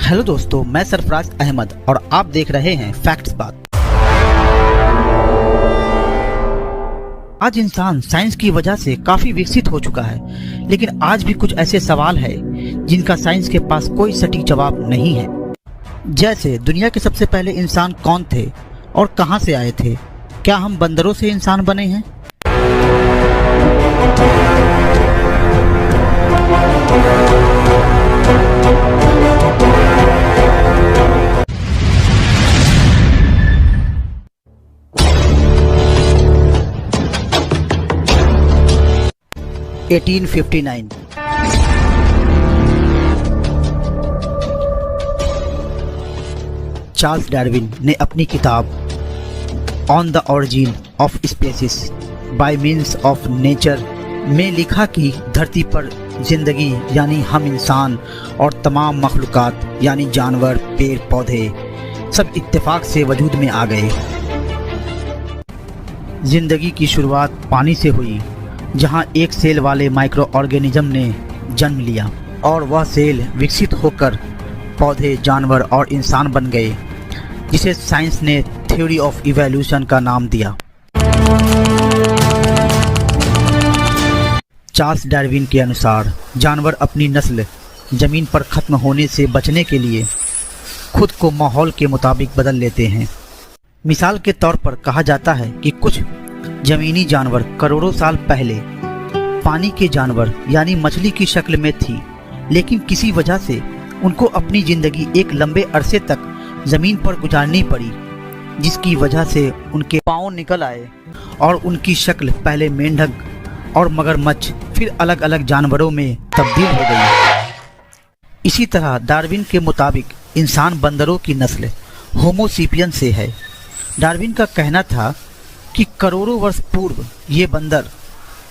Hello दोस्तों, मैं सरफराज अहमद और आप देख रहे हैं फैक्ट्स बात। आज इंसान साइंस की वजह से काफी विकसित हो चुका है, लेकिन आज भी कुछ ऐसे सवाल हैं जिनका साइंस के पास कोई सटीक जवाब नहीं है। जैसे दुनिया के सबसे पहले इंसान कौन थे और कहां से आए थे? क्या हम बंदरों से इंसान बने हैं? (1859) चार्ल्स डार्विन ने अपनी किताब on the origin of species bye means of nature में लिखा कि धरती पर जिंदगी यानी हम इंसान और तमाम मखलूकात यानी जानवर, पेड़ पौधे सब इत्तेफाक से वजूद में आ गए। जिंदगी की शुरुआत पानी से हुई, जहां एक सेल वाले माइक्रो ऑर्गेनिज्म ने जन्म लिया और वह सेल विकसित होकर पौधे, जानवर और इंसान बन गए, जिसे साइंस ने थ्योरी ऑफ इवोल्यूशन का नाम दिया। चार्ल्स डार्विन के अनुसार जानवर अपनी नस्ल जमीन पर खत्म होने से बचने के लिए खुद को माहौल के मुताबिक बदल लेते हैं। मिसाल के तौर पर कहा जाता है कि कुछ जमीनी जानवर करोड़ों साल पहले पानी के जानवर यानी मछली की शक्ल में थी, लेकिन किसी वजह से उनको अपनी जिंदगी एक लंबे अरसे तक जमीन पर गुजारनी पड़ी, जिसकी वजह से उनके पाँव निकल आए और उनकी शक्ल पहले मेंढक और मगरमच्छ फिर अलग अलग जानवरों में तब्दील हो गई। इसी तरह डार्विन के मुताबिक इंसान बंदरों की नस्ल होमो सेपियन से है। डार्विन का कहना था कि करोड़ों वर्ष पूर्व ये बंदर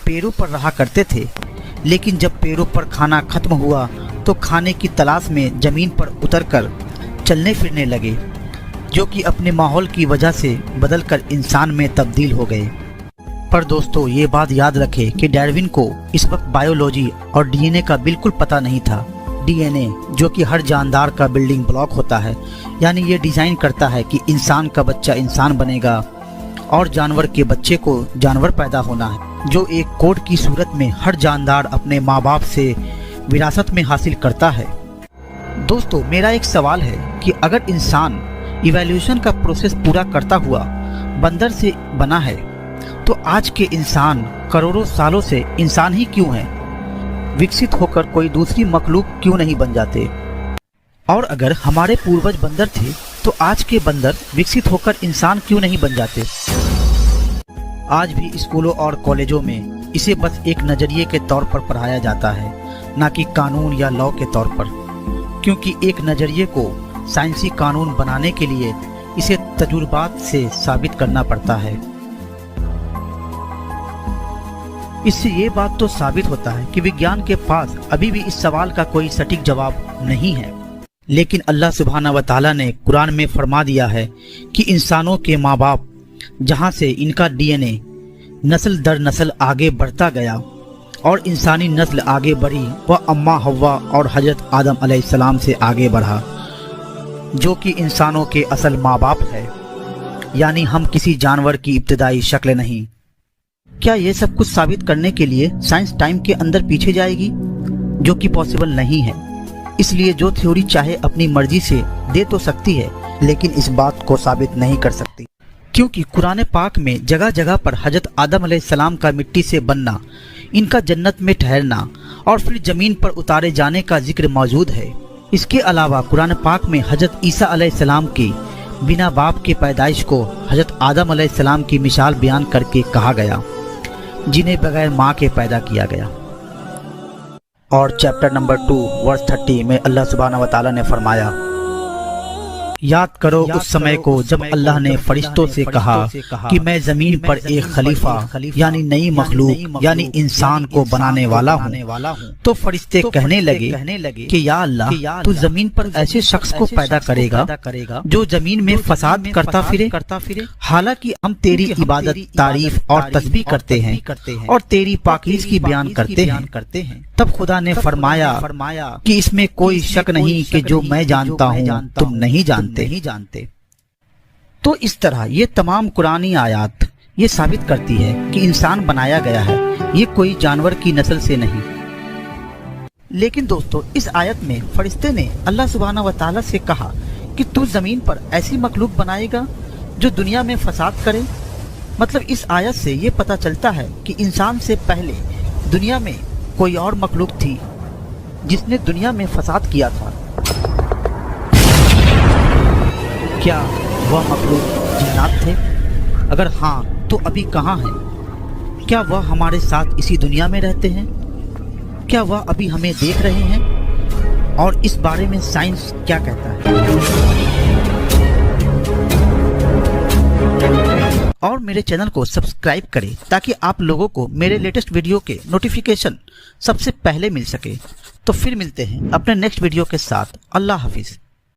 पेड़ों पर रहा करते थे, लेकिन जब पेड़ों पर खाना खत्म हुआ तो खाने की तलाश में जमीन पर उतरकर चलने फिरने लगे, जो कि अपने माहौल की वजह से बदलकर इंसान में तब्दील हो गए। पर दोस्तों, ये बात याद रखें कि डार्विन को इस वक्त बायोलॉजी और डीएनए का बिल्कुल पता नहीं था। डीएनए जो कि हर जानदार का बिल्डिंग ब्लॉक होता है, यानी ये डिज़ाइन करता है कि इंसान का बच्चा इंसान बनेगा और जानवर के बच्चे को जानवर पैदा होना है, जो एक कोड की सूरत में हर जानदार अपने माँ बाप से विरासत में हासिल करता है। दोस्तों, मेरा एक सवाल है कि अगर इंसान इवोल्यूशन का प्रोसेस पूरा करता हुआ बंदर से बना है, तो आज के इंसान करोड़ों सालों से इंसान ही क्यों हैं? विकसित होकर कोई दूसरी मखलूक क्यों नहीं बन जाते? और अगर हमारे पूर्वज बंदर थे, तो आज के बंदर विकसित होकर इंसान क्यों नहीं बन जाते? आज भी स्कूलों और कॉलेजों में इसे बस एक नज़रिए के तौर पर पढ़ाया जाता है, ना कि कानून या लॉ के तौर पर, क्योंकि एक नज़रिए को साइंसी कानून बनाने के लिए इसे तजुर्बात से साबित करना पड़ता है। इससे ये बात तो साबित होता है कि विज्ञान के पास अभी भी इस सवाल का कोई सटीक जवाब नहीं है। लेकिन अल्लाह सुब्हाना व तआला ने कुरान में फरमा दिया है कि इंसानों के माँ बाप जहाँ से इनका डीएनए नस्ल दर नस्ल आगे बढ़ता गया और इंसानी नस्ल आगे बढ़ी, वह अम्मा हव्वा और हजरत आदम अलैहिस्सलाम से आगे बढ़ा, जो कि इंसानों के असल माँ बाप है, यानी हम किसी जानवर की इब्तिदाई शक्ल नहीं। क्या ये सब कुछ साबित करने के लिए साइंस टाइम के अंदर पीछे जाएगी, जो कि पॉसिबल नहीं है। इसलिए जो थ्योरी चाहे अपनी मर्जी से दे तो सकती है, लेकिन इस बात को साबित नहीं कर सकती, क्योंकि कुरान पाक में जगह जगह पर हजरत आदम अलैहिस्सलाम का मिट्टी से बनना, इनका जन्नत में ठहरना और फिर जमीन पर उतारे जाने का जिक्र मौजूद है। इसके अलावा कुरान पाक में हजरत ईसा अलैहिस्सलाम की बिना बाप के पैदाइश को हजरत आदम अलैहिस्सलाम की मिसाल बयान करके कहा गया, जिन्हें बगैर माँ के पैदा किया गया। और चैप्टर नंबर 2 वर्स 30 में अल्लाह सुब्हानहू व तआला ने फरमाया, याद करो उस समय को जब अल्लाह ने फरिश्तों से कहा कि मैं जमीन पर एक खलीफा यानी नई मखलूक यानी इंसान को बनाने वाला हूँ। तो फरिश्ते कहने लगे कि या अल्लाह तू जमीन पर ऐसे शख्स को पैदा करेगा जो जमीन में फसाद करता फिरे। हालांकि हम तेरी इबादत, तारीफ और तस्बीह करते हैं और तेरी पाकीज़ की बयान करते हैं। तब खुदा ने फरमाया कि इसमें कोई शक नहीं कि जो मैं जानता हूँ तुम नहीं जानते। तो इस तरह ये तमाम कुरानी आयत ये साबित करती है कि इंसान बनाया गया है, ये कोई जानवर की नस्ल से नहीं। लेकिन दोस्तों इस आयत में फरिश्ते ने अल्लाह सुब्हानहू व तआला से कहा कि तू जमीन पर ऐसी मखलूक बनाएगा जो दुनिया में फसाद करे। मतलब इस आयत से ये पता चलता है कि इंसान से पहले दुनिया में कोई और मखलूक थी जिसने दुनिया में फसाद किया था। क्या वह मखलूक जिन्नात थे? अगर हाँ तो अभी कहाँ हैं? क्या वह हमारे साथ इसी दुनिया में रहते हैं? क्या वह अभी हमें देख रहे हैं? और इस बारे में साइंस क्या कहता है? और मेरे चैनल को सब्सक्राइब करें ताकि आप लोगों को मेरे लेटेस्ट वीडियो के नोटिफिकेशन सबसे पहले मिल सके। तो फिर मिलते हैं अपने नेक्स्ट वीडियो के साथ। अल्लाह हाफिज।